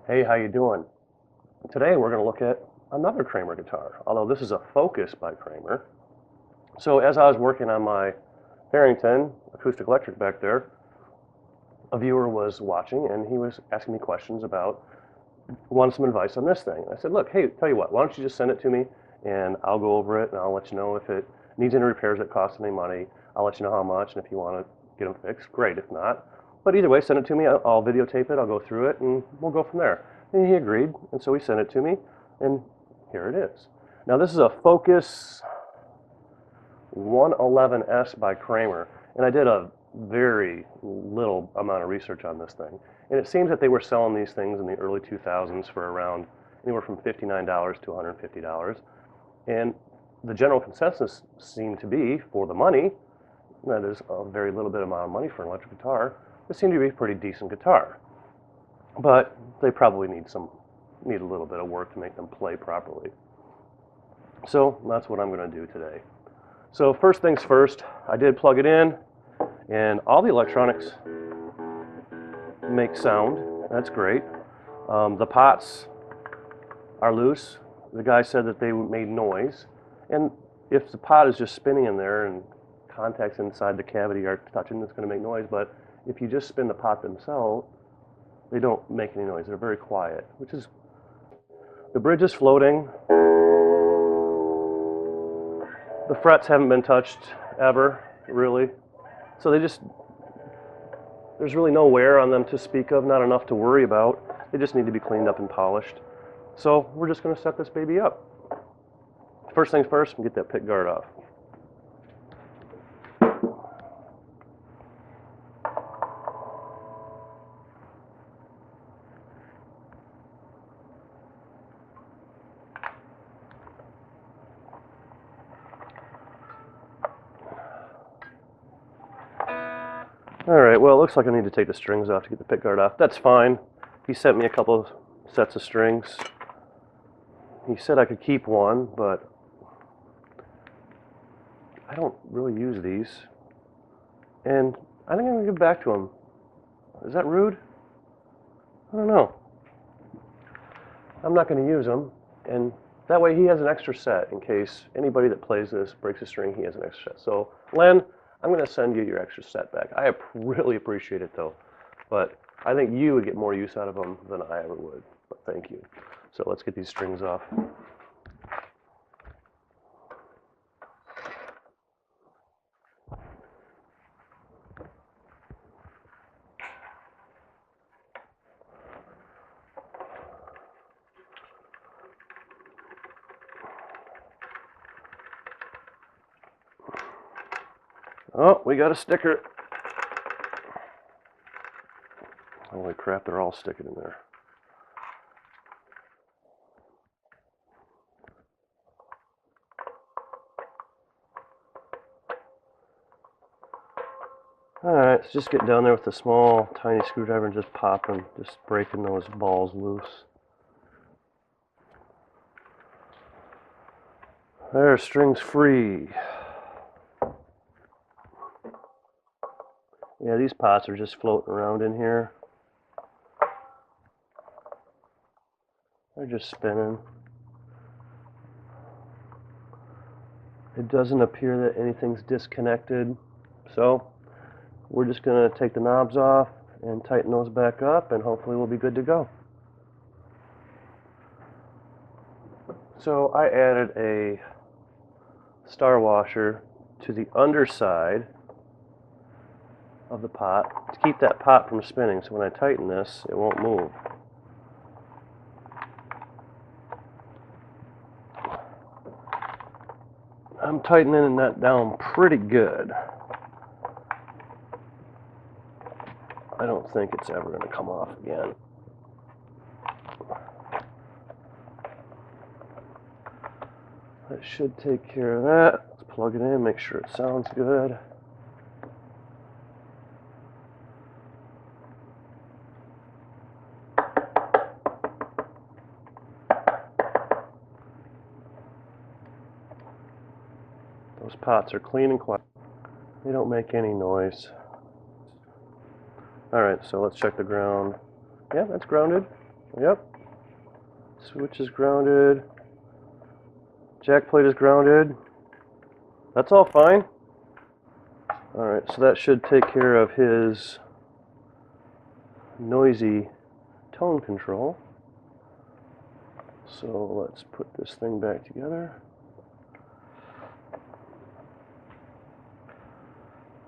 Hey, how you doing? Today we're going to look at another Kramer guitar, although this is a Focus by Kramer. So as I was working on my Barrington acoustic electric back there, a viewer was watching and he was asking me questions about, wanted some advice on this thing. I said, look, hey, tell you what, why don't you just send it to me and I'll go over it and I'll let you know if it needs any repairs that cost any money. I'll let you know how much, and if you want to get them fixed, great. If not, but either way, send it to me. I'll videotape it. I'll go through it, and we'll go from there. And he agreed, and so he sent it to me, and here it is. Now this is a Focus 111S by Kramer, and I did a very little amount of research on this thing. And it seems that they were selling these things in the early 2000s for around anywhere from $59 to $150. And the general consensus seemed to be, for the money, that is a very little bit amount of money for an electric guitar, it seemed to be a pretty decent guitar. But they probably need a little bit of work to make them play properly. So that's what I'm going to do today. So first things first, I did plug it in, and all the electronics make sound. That's great. The pots are loose. The guy said that they made noise, and if the pot is just spinning in there and contacts inside the cavity are touching, it's going to make noise. But if you just spin the pot themselves, they don't make any noise. They're very quiet, which is, the bridge is floating. The frets haven't been touched ever, really. So there's really no wear on them to speak of, not enough to worry about. They just need to be cleaned up and polished. So we're just going to set this baby up. First things first, get that pick guard off. All right, well, it looks like I need to take the strings off to get the pick guard off. That's fine. He sent me a couple of sets of strings. He said I could keep one, but I don't really use these. And I think I'm going to give it back to him. Is that rude? I don't know. I'm not going to use them, and that way he has an extra set in case anybody that plays this breaks a string, he has an extra set. So, Len, I'm going to send you your extra set back. I really appreciate it, though, but I think you would get more use out of them than I ever would, but thank you. So let's get these strings off. Oh, we got a sticker. Holy crap, they're all sticking in there. Alright, let's just get down there with a small, tiny screwdriver and just pop them, just breaking those balls loose. There, strings free. Yeah, these pots are just floating around in here. They're just spinning. It doesn't appear that anything's disconnected, so we're just going to take the knobs off and tighten those back up, and hopefully we'll be good to go. So I added a star washer to the underside of the pot to keep that pot from spinning, so when I tighten this, it won't move. I'm tightening that down pretty good. I don't think it's ever going to come off again. That should take care of that. Let's plug it in, make sure it sounds good. Those pots are clean and quiet. They don't make any noise. Alright, so let's check the ground. Yeah, that's grounded. Yep. Switch is grounded. Jack plate is grounded. That's all fine. Alright, so that should take care of his noisy tone control. So let's put this thing back together.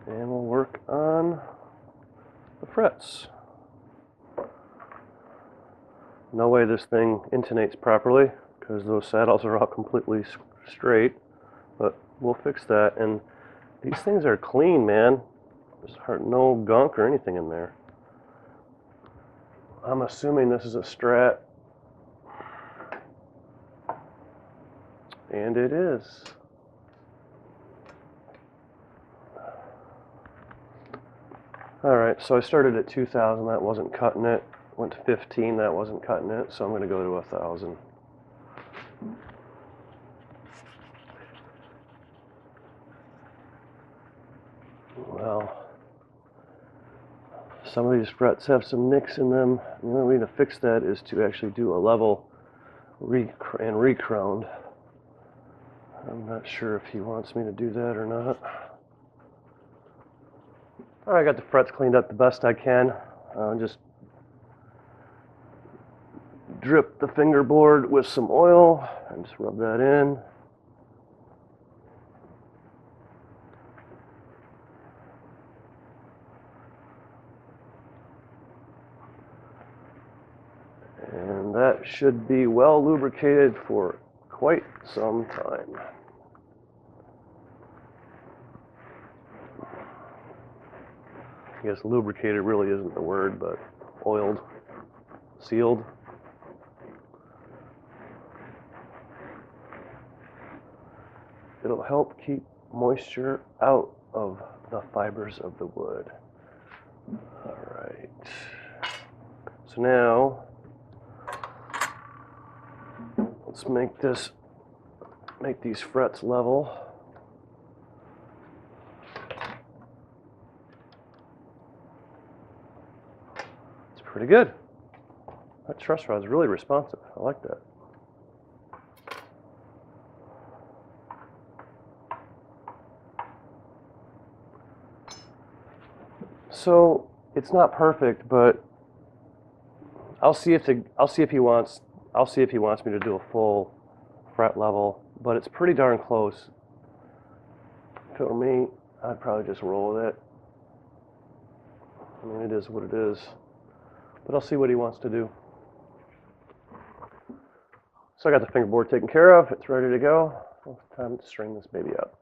And we'll work on the frets. No way this thing intonates properly because those saddles are all completely straight, but we'll fix that. And these things are clean, man. There's no gunk or anything in there. I'm assuming this is a Strat, and it is. Alright, so I started at 2,000, that wasn't cutting it. Went to 15, that wasn't cutting it, so I'm going to go to 1,000. Well, some of these frets have some nicks in them. The only way to fix that is to actually do a level and recrown. I'm not sure if he wants me to do that or not. Alright, I got the frets cleaned up the best I can. Just drip the fingerboard with some oil and just rub that in. And that should be well lubricated for quite some time. I guess lubricated really isn't the word, but oiled, sealed. It'll help keep moisture out of the fibers of the wood. All right. So now, let's make these frets level. It's pretty good. That truss rod's really responsive. I like that. So it's not perfect, but I'll see if he wants me to do a full fret level, but it's pretty darn close. If it were me, I'd probably just roll with it. I mean, it is what it is. But I'll see what he wants to do. So I got the fingerboard taken care of. It's ready to go. It's time to string this baby up.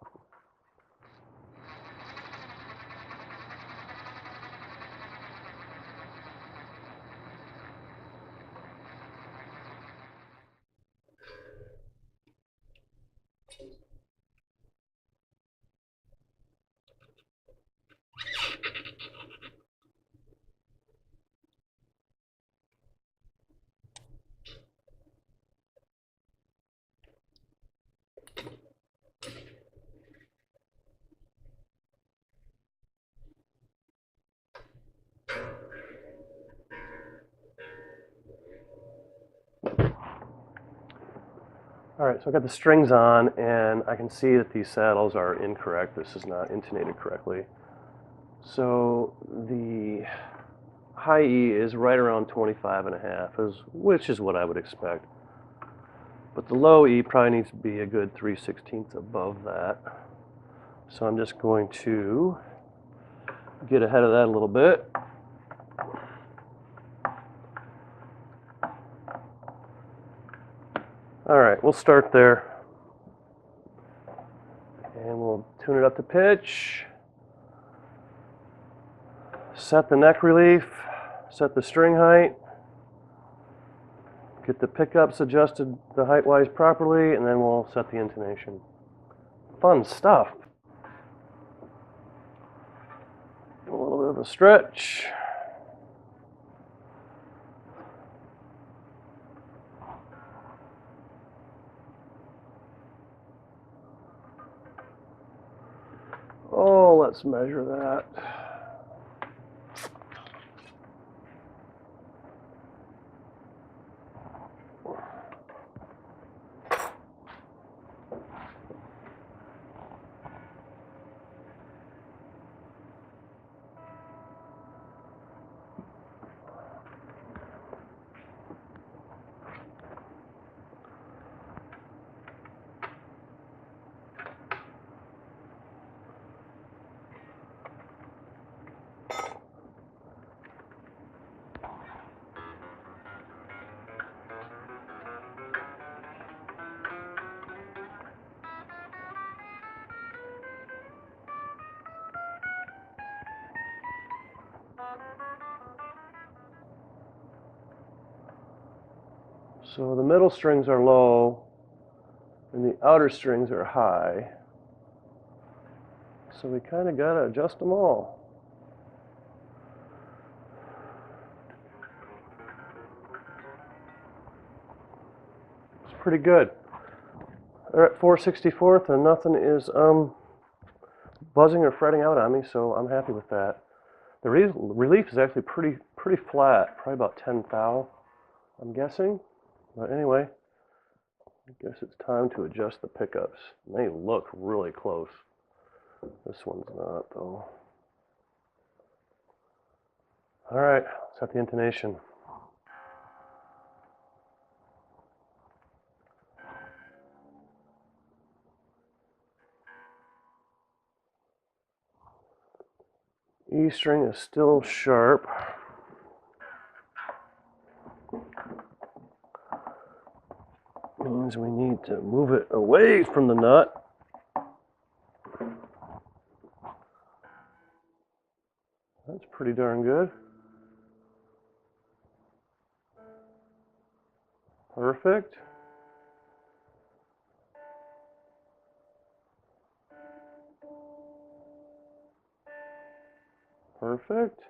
All right, so I got the strings on, and I can see that these saddles are incorrect. This is not intonated correctly. So the high E is right around 25.5, which is what I would expect. But the low E probably needs to be a good 3/16 above that. So I'm just going to get ahead of that a little bit. All right, we'll start there. And we'll tune it up to pitch. Set the neck relief, set the string height, get the pickups adjusted the height-wise properly, and then we'll set the intonation. Fun stuff. A little bit of a stretch. Oh, let's measure that. So the middle strings are low and the outer strings are high. So we kind of got to adjust them all. It's pretty good. They're at 4/64 and nothing is buzzing or fretting out on me, so I'm happy with that. The relief is actually pretty flat, probably about 10 thou, I'm guessing. But anyway, I guess it's time to adjust the pickups. They look really close. This one's not, though. All right, set the intonation. E string is still sharp. Means we need to move it away from the nut. That's pretty darn good. Perfect. Perfect.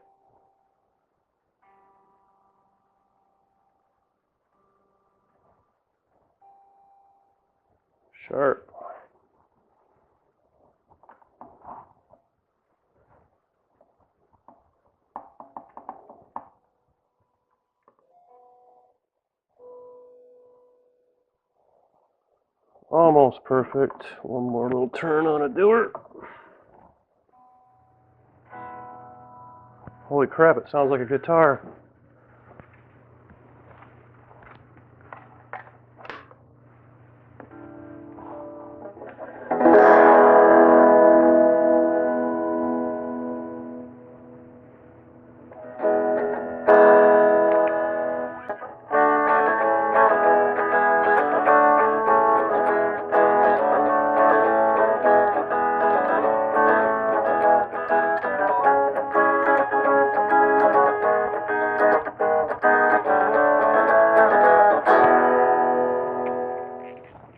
Sharp. Almost perfect. One more little turn on a doer. Holy crap, it sounds like a guitar.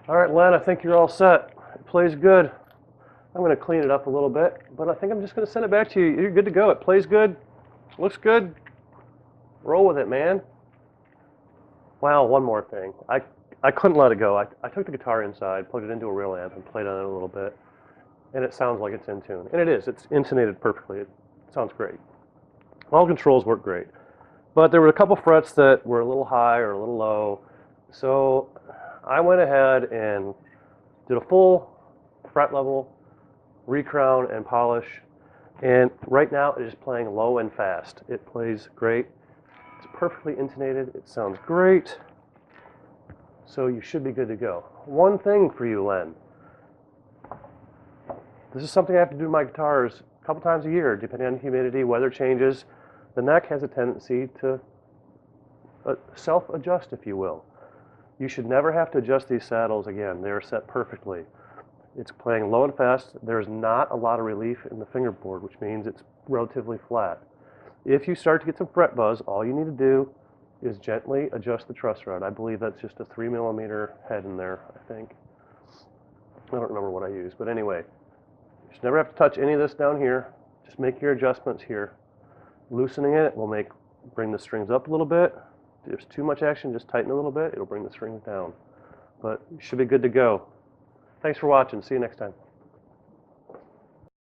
All right, Len, I think you're all set. It plays good. I'm going to clean it up a little bit, but I think I'm just going to send it back to you. You're good to go. It plays good. Looks good. Roll with it, man. Wow, one more thing. I couldn't let it go. I took the guitar inside, plugged it into a real amp, and played on it a little bit, and it sounds like it's in tune. And it is. It's intonated perfectly. It sounds great. All controls work great. But there were a couple frets that were a little high or a little low, so I went ahead and did a full fret level, recrown, and polish. And right now it is playing low and fast. It plays great. It's perfectly intonated. It sounds great. So you should be good to go. One thing for you, Len. This is something I have to do to my guitars a couple times a year, depending on humidity, weather changes. The neck has a tendency to self-adjust, if you will. You should never have to adjust these saddles again. They are set perfectly. It's playing low and fast. There's not a lot of relief in the fingerboard, which means it's relatively flat. If you start to get some fret buzz, all you need to do is gently adjust the truss rod. I believe that's just a 3mm head in there, I think. I don't remember what I used, but anyway, you should never have to touch any of this down here. Just make your adjustments here. Loosening it will bring the strings up a little bit. If there's too much action, just tighten a little bit. It'll bring the strings down. But you should be good to go. Thanks for watching. See you next time.